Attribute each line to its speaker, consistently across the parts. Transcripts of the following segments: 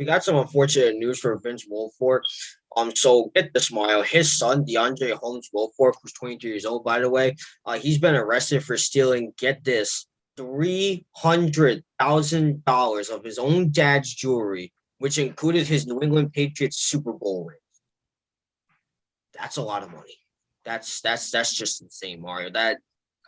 Speaker 1: got some unfortunate news for Vince Wilfork. So get this, Mario. His son, DeAndre Holmes-Wilfork, who's 22 years old, by the way, he's been arrested for stealing, get this, $300,000 of his own dad's jewelry, which included his New England Patriots Super Bowl ring. That's a lot of money. That's just insane, Mario. That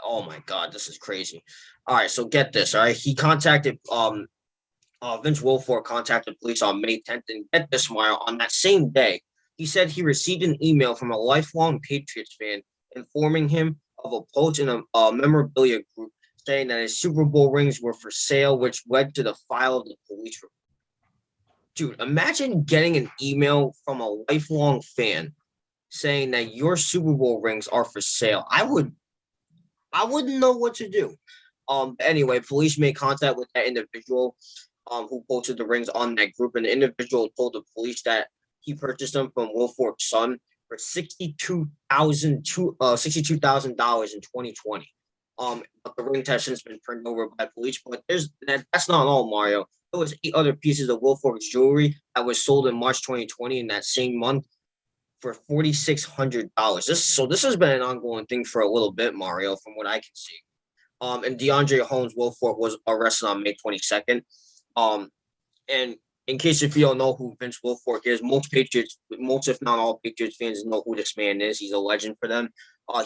Speaker 1: oh my God, this is crazy. All right, so get this. All right, he contacted Vince Wilfork contacted police on May 10th, and get this, Mario, on that same day, he said he received an email from a lifelong Patriots fan informing him of a post in a memorabilia group saying that his Super Bowl rings were for sale, which led to the file of the police report. Dude, imagine getting an email from a lifelong fan saying that your Super Bowl rings are for sale. I wouldn't know what to do. Anyway, police made contact with that individual who posted the rings on that group, and the individual told the police that he purchased them from Wilfork's son for $62,000 in 2020. But the ring has since been turned over by police. But that's not all, Mario. There was 8 other pieces of Wilfork's jewelry that was sold in March 2020 in that same month for $4,600. This has been an ongoing thing for a little bit, Mario, from what I can see. And DeAndre Holmes-Wilfork was arrested on May 22nd. And in case if you don't know who Vince Wilfork is, most if not all Patriots fans know who this man is. He's a legend for them.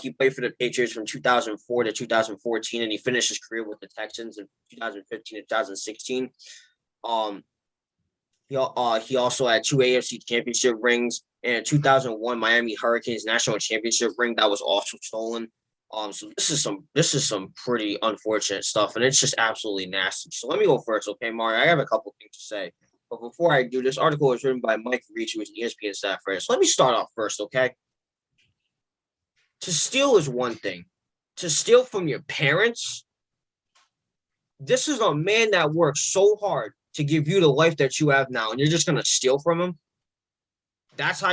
Speaker 1: He played for the Patriots from 2004 to 2014, and he finished his career with the Texans in 2015 to 2016. He also had 2 AFC championship rings and a 2001 Miami Hurricanes national championship ring that was also stolen. So this is some pretty unfortunate stuff, and it's just absolutely nasty. So let me go first, okay, Mario? I have a couple things to say, but before I do, this article was written by Mike Reach, who is an ESPN staff writer. So let me start off first, okay? To steal is one thing. To steal from your parents, this is a man that worked so hard to give you the life that you have now, and you're just gonna steal from him. That's how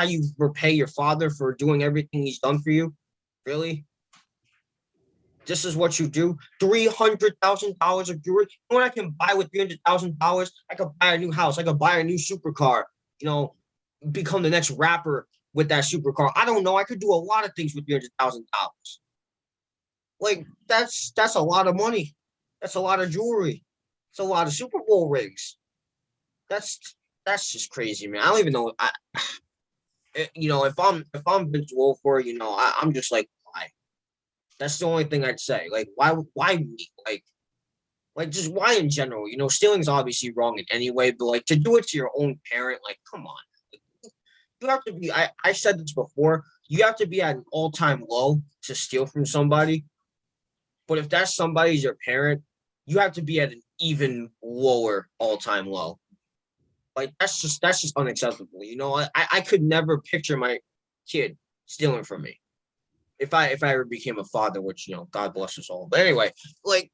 Speaker 1: you repay your father for doing everything he's done for you. Really? This is what you do? $300,000 of jewelry. You know what I can buy with $300,000? I could buy a new house. I could buy a new supercar. Become the next rapper with that supercar. I don't know. I could do a lot of things with $300,000. Like that's a lot of money. That's a lot of jewelry. It's a lot of Super Bowl rings. That's just crazy, man. I don't even know. If I'm Vince Wilfork, I'm just like, why? That's the only thing I'd say. Like, why me? Like just why in general? Stealing is obviously wrong in any way, but like to do it to your own parent, like, come on. You have to be. I said this before. You have to be at an all-time low to steal from somebody. But if that somebody's your parent, you have to be at an even lower all-time low. Like that's just unacceptable. I could never picture my kid stealing from me if I ever became a father, which God bless us all. But anyway, like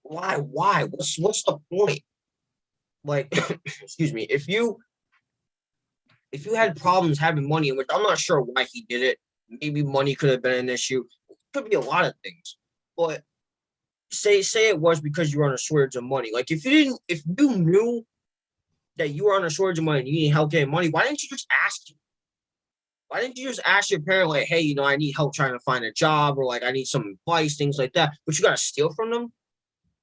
Speaker 1: why? What's the point? Like, excuse me, if you had problems having money, which I'm not sure why he did it, maybe money could have been an issue. It could be a lot of things, but say it was because you were on a shortage of money. Like if you knew that you were on a shortage of money and you needed help getting money, why didn't you just ask him? Why didn't you just ask your parent, like, hey, I need help trying to find a job, or like I need some advice, things like that. But you gotta steal from them.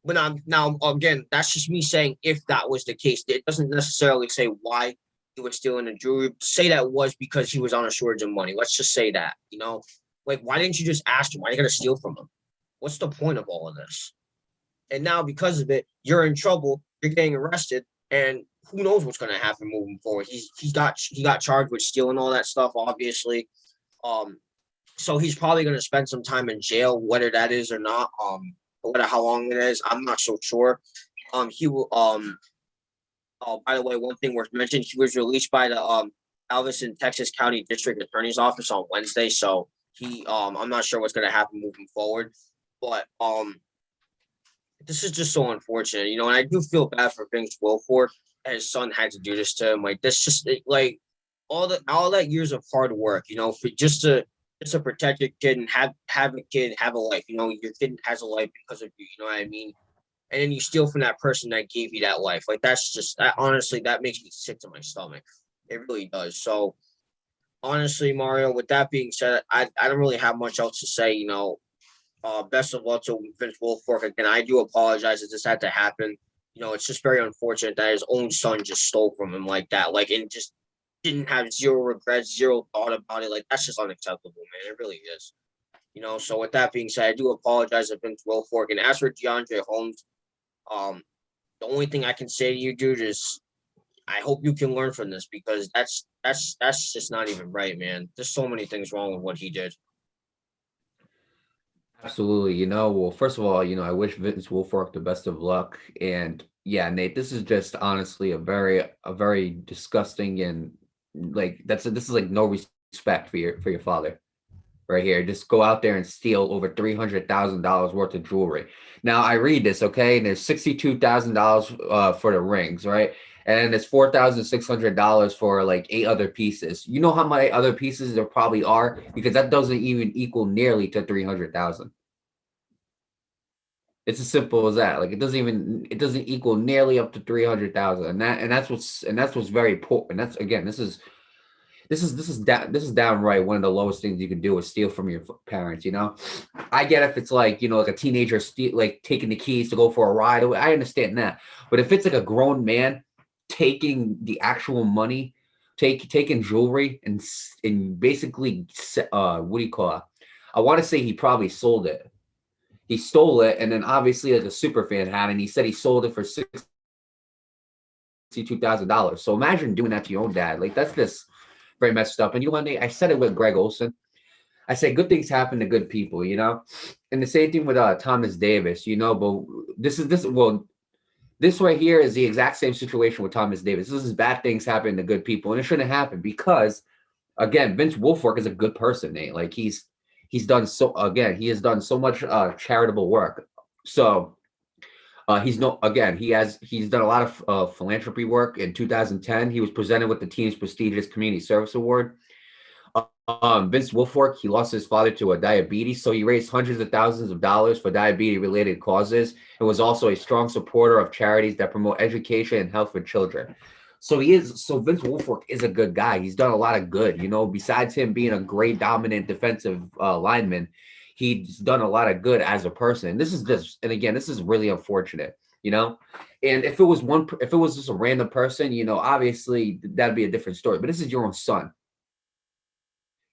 Speaker 1: But now again, that's just me saying if that was the case. It doesn't necessarily say why he was stealing the jewelry. Say that was because he was on a shortage of money. Let's just say that, like why didn't you just ask him? Why you gotta steal from him? What's the point of all of this? And now because of it, you're in trouble. You're getting arrested, and who knows what's going to happen moving forward? He got charged with stealing all that stuff, obviously. So he's probably going to spend some time in jail, whether that is or not. Whether how long it is, I'm not so sure. He will. Oh, by the way, one thing worth mentioning: he was released by the Galveston, Texas County District Attorney's Office on Wednesday. So I'm not sure what's going to happen moving forward. But this is just so unfortunate, and I do feel bad for Vince Wilfork. His son had to do this to him. Like this, just like all that years of hard work, for just to protect your kid and have a kid have a life. Your kid has a life because of you. You know what I mean? and then you steal from that person that gave you that life. Like that's just that, honestly, that makes me sick to my stomach. It really does. So honestly, Mario, with that being said, I don't really have much else to say. Best of luck to Vince Wilfork again. I do apologize that this had to happen. It's just very unfortunate that his own son just stole from him like that. Like, and just didn't have zero regrets, zero thought about it. Like, that's just unacceptable, man. It really is. So with that being said, I do apologize to Vince Wilfork. And as for DeAndre Holmes, um, the only thing I can say to you, dude, is I hope you can learn from this because that's just not even right, man. There's so many things wrong with what he did.
Speaker 2: Absolutely. Well, first of all, I wish Vince Wilfork the best of luck. And yeah, Nate, this is just honestly a very disgusting and like this is like no respect for your father right here. Just go out there and steal over $300,000 worth of jewelry. Now I read this, okay, and there's $62,000 for the rings, right? And it's $4,600 for like eight other pieces. You know how many other pieces there probably are because that doesn't even equal nearly to 300,000. It's as simple as that. Like it doesn't equal nearly up to 300,000, and that's what's very poor. And that's again, this is downright one of the lowest things you can do is steal from your parents. I get if it's like like a teenager like taking the keys to go for a ride. I understand that, but if it's like a grown man taking the actual money, taking jewelry and basically what do you call it? I want to say he probably sold it. He stole it, and then obviously like a super fan had, and he said he sold it for $62,000. So imagine doing that to your own dad. Like that's just very messed up. And you know what, Nate? I said it with Greg Olson. I say good things happen to good people, and the same thing with Thomas Davis, but this right here is the exact same situation with Thomas Davis. This is bad things happen to good people, and it shouldn't happen because again, Vince Wilfork is a good person, Nate. Like he's done so again, he has done so much charitable work. So he's no again. He's done a lot of philanthropy work. In 2010, he was presented with the team's prestigious Community Service Award. Vince Wilfork, he lost his father to a diabetes, so he raised hundreds of thousands of dollars for diabetes-related causes, and was also a strong supporter of charities that promote education and health for children. So Vince Wilfork is a good guy. He's done a lot of good. Besides him being a great dominant defensive lineman, he's done a lot of good as a person. And again, this is really unfortunate. You know, and if it was just a random person, obviously that'd be a different story. But this is your own son,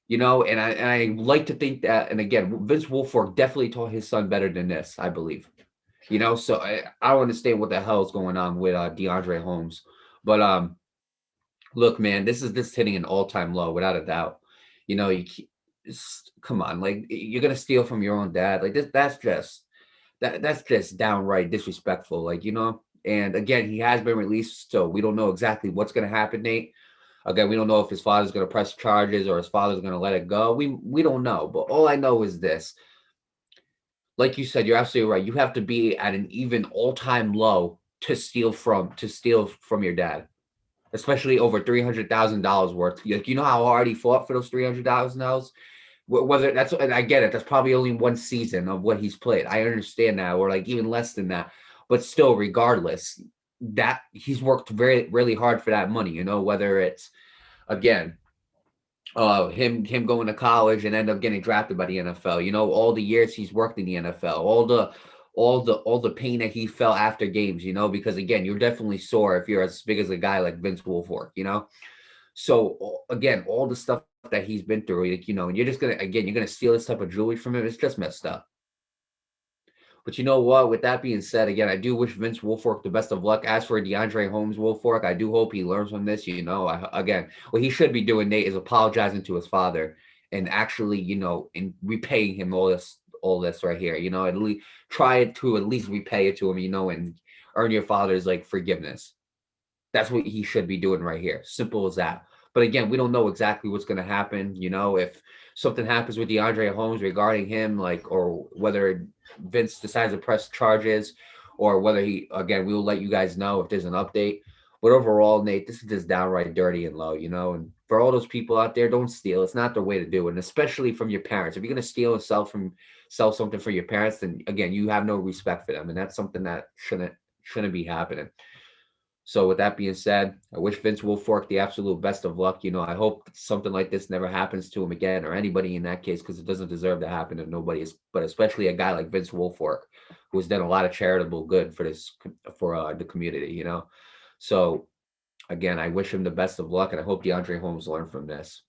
Speaker 2: and I like to think that. And again, Vince Wilfork definitely taught his son better than this, I believe. So I don't understand what the hell is going on with DeAndre Holmes, but look, man, this hitting an all time low without a doubt. Come on, like you're gonna steal from your own dad, like this. That's just downright disrespectful, like And again, he has been released, so we don't know exactly what's gonna happen, Nate. Again, we don't know if his father's going to press charges or his father's going to let it go. We don't know, but all I know is this: like you said, you're absolutely right. You have to be at an even all-time low to steal from your dad, especially over $300,000 worth. Like, you know how hard he fought for those $300,000. Whether that's, and I get it, that's probably only one season of what he's played. I understand that, or like even less than that, but still, regardless, that he's worked very really hard for that money. Whether it's again him going to college and end up getting drafted by the NFL. All the years he's worked in the NFL, all the pain that he felt after games. Because again, you're definitely sore if you're as big as a guy like Vince Wilfork. So again, all the stuff that he's been through, like, and you're gonna steal this type of jewelry from him. It's just messed up. But you know what? With that being said, again, I do wish Vince Wilfork the best of luck. As for DeAndre Holmes-Wilfork, I do hope he learns from this. Again, what he should be doing, Nate, is apologizing to his father and actually, and repaying him all this right here. At least try to at least repay it to him, and earn your father's like forgiveness. That's what he should be doing right here. Simple as that. But again, we don't know exactly what's going to happen. If something happens with DeAndre Holmes regarding him, like, or whether Vince decides to press charges, or whether again, we will let you guys know if there's an update. But overall, Nate, this is just downright dirty and low, and for all those people out there, don't steal. It's not the way to do it, and especially from your parents. If you're gonna steal and sell something for your parents, then again, you have no respect for them, and that's something that shouldn't be happening. So with that being said, I wish Vince Wilfork the absolute best of luck. I hope something like this never happens to him again, or anybody in that case, because it doesn't deserve to happen to nobody, but especially a guy like Vince Wilfork, who has done a lot of charitable good for the community. So again, I wish him the best of luck, and I hope DeAndre Holmes learned from this.